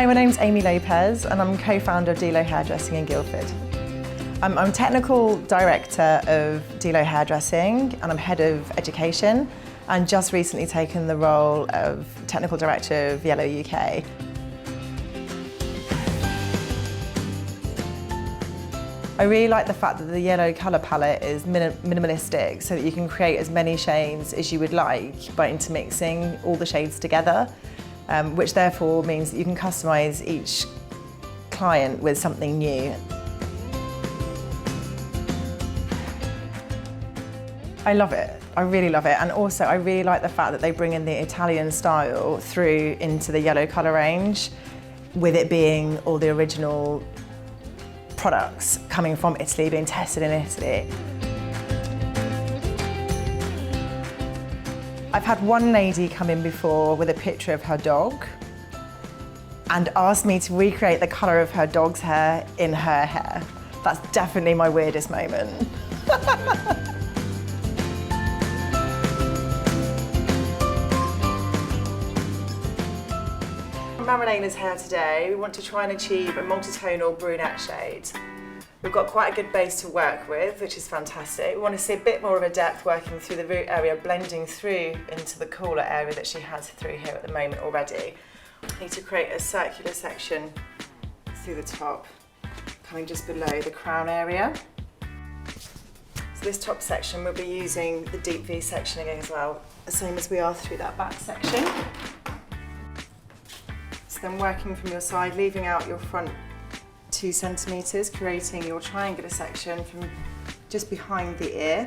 Hi, my name's Amy Lopez and I'm co-founder of Delo Hairdressing in Guildford. I'm technical director of Delo Hairdressing and I'm head of education and just recently taken the role of technical director of Yellow UK. I really like the fact that the yellow colour palette is minimalistic so that you can create as many shades as you would like by intermixing all the shades together, which therefore means that you can customise each client with something new. I love it. I really love it. And also I really like the fact that they bring in the Italian style through into the yellow colour range, with it being all the original products coming from Italy, being tested in Italy. I've had one lady come in before with a picture of her dog and asked me to recreate the colour of her dog's hair in her hair. That's definitely my weirdest moment. Marilena's hair today, we want to try and achieve a multitonal brunette shade. We've got quite a good base to work with, which is fantastic. We want to see a bit more of a depth working through the root area, blending through into the cooler area that she has through here at the moment already. We need to create a circular section through the top, coming just below the crown area. So this top section we'll be using the deep V sectioning as well, the same as we are through that back section. Then working from your side, leaving out your front 2 centimetres, creating your triangular section from just behind the ear.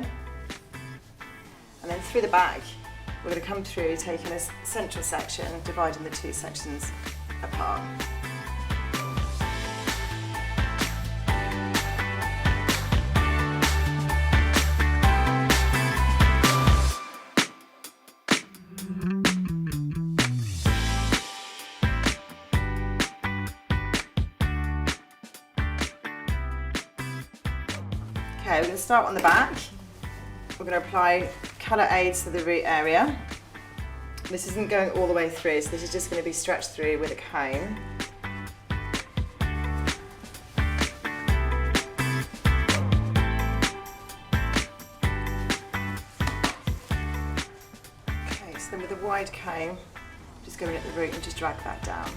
And then through the back, we're going to come through taking a central section, dividing the 2 sections apart. Okay, we're going to start on the back. We're going to apply colour aids to the root area. This isn't going all the way through, so this is just going to be stretched through with a comb. Okay, so then with a wide comb, just going at the root and just drag that down,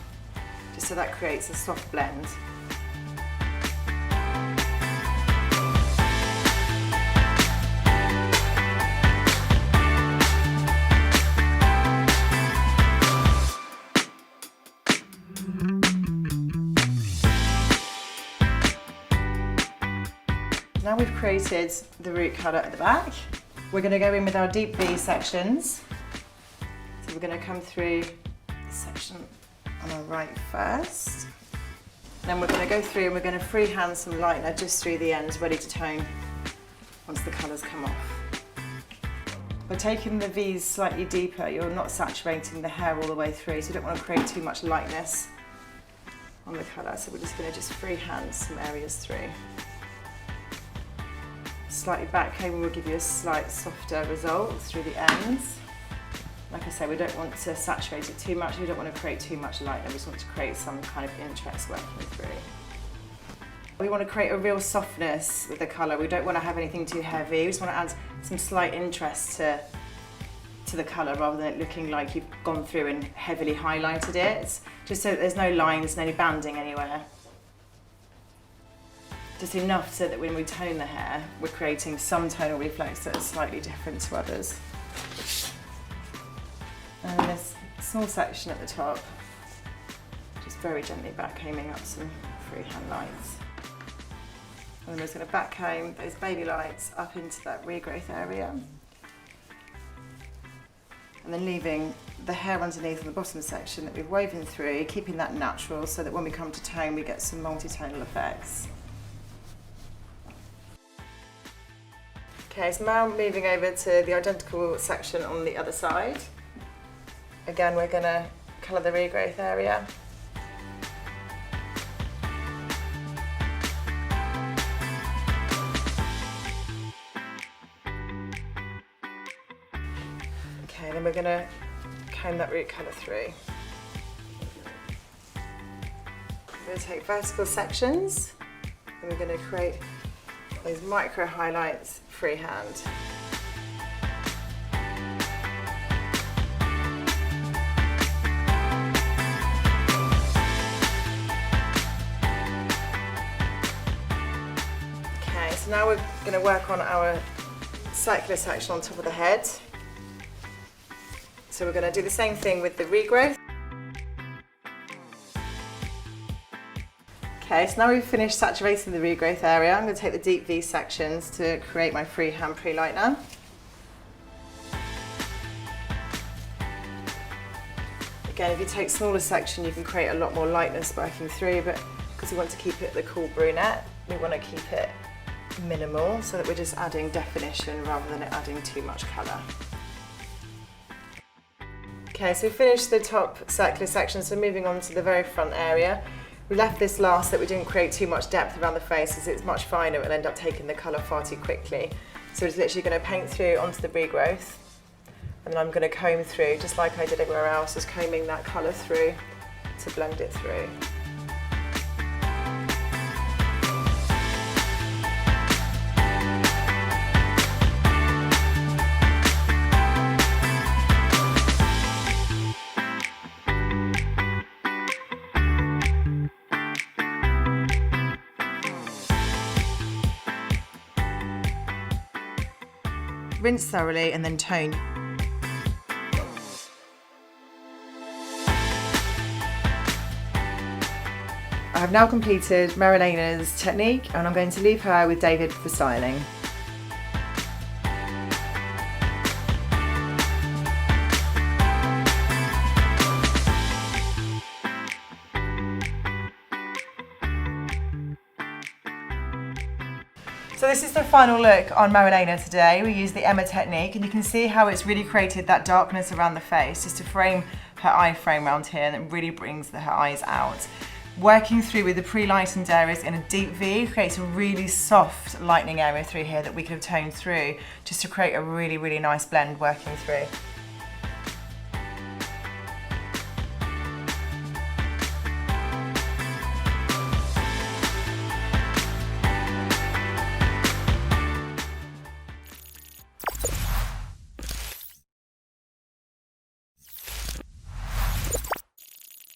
just so that creates a soft blend. Now we've created the root colour at the back, we're going to go in with our deep V sections. So we're going to come through the section on our right first. Then we're going to go through and we're going to freehand some lightener just through the ends, ready to tone once the colours come off. By taking the V's slightly deeper, you're not saturating the hair all the way through, so you don't want to create too much lightness on the colour. So we're just going to just freehand some areas through. Slightly back comb will give you a slight softer result through the ends. Like I say, we don't want to saturate it too much, we don't want to create too much light, we just want to create some kind of interest working through. We want to create a real softness with the colour, we don't want to have anything too heavy, we just want to add some slight interest to the colour rather than it looking like you've gone through and heavily highlighted it, just so that there's no lines and any banding anywhere. Just enough so that when we tone the hair, we're creating some tonal reflex that are slightly different to others. And this small section at the top, just very gently back combing up some freehand lights. And then we're just going to back comb those baby lights up into that regrowth area. And then leaving the hair underneath on the bottom section that we've woven through, keeping that natural so that when we come to tone, we get some multi-tonal effects. Okay, so now moving over to the identical section on the other side. Again, we're going to colour the regrowth area. Okay, then we're going to comb that root colour through. going to take vertical sections and we're going to create those micro highlights freehand. Okay, so now we're going to work on our circular section on top of the head. So we're going to do the same thing with the regrowth. Okay, so now we've finished saturating the regrowth area, I'm going to take the deep V sections to create my freehand pre-lightener. Again, if you take smaller section, you can create a lot more lightness working through, but because we want to keep it the cool brunette, we want to keep it minimal so that we're just adding definition rather than it adding too much colour. Okay, so we finished the top circular section, so moving on to the very front area. We left this last so that we didn't create too much depth around the face, as it's much finer, it'll end up taking the colour far too quickly. So we're just literally going to paint through onto the regrowth, and then I'm going to comb through, just like I did everywhere else, just combing that colour through to blend it through. Rinse thoroughly and then tone. I have now completed Marilena's technique and I'm going to leave her with David for styling. So this is the final look on Marilena today. We used the Emma technique and you can see how it's really created that darkness around the face just to frame her eye frame around here, and it really brings her eyes out. Working through with the pre-lightened areas in a deep V creates a really soft lightening area through here that we could have toned through just to create a really, really nice blend working through.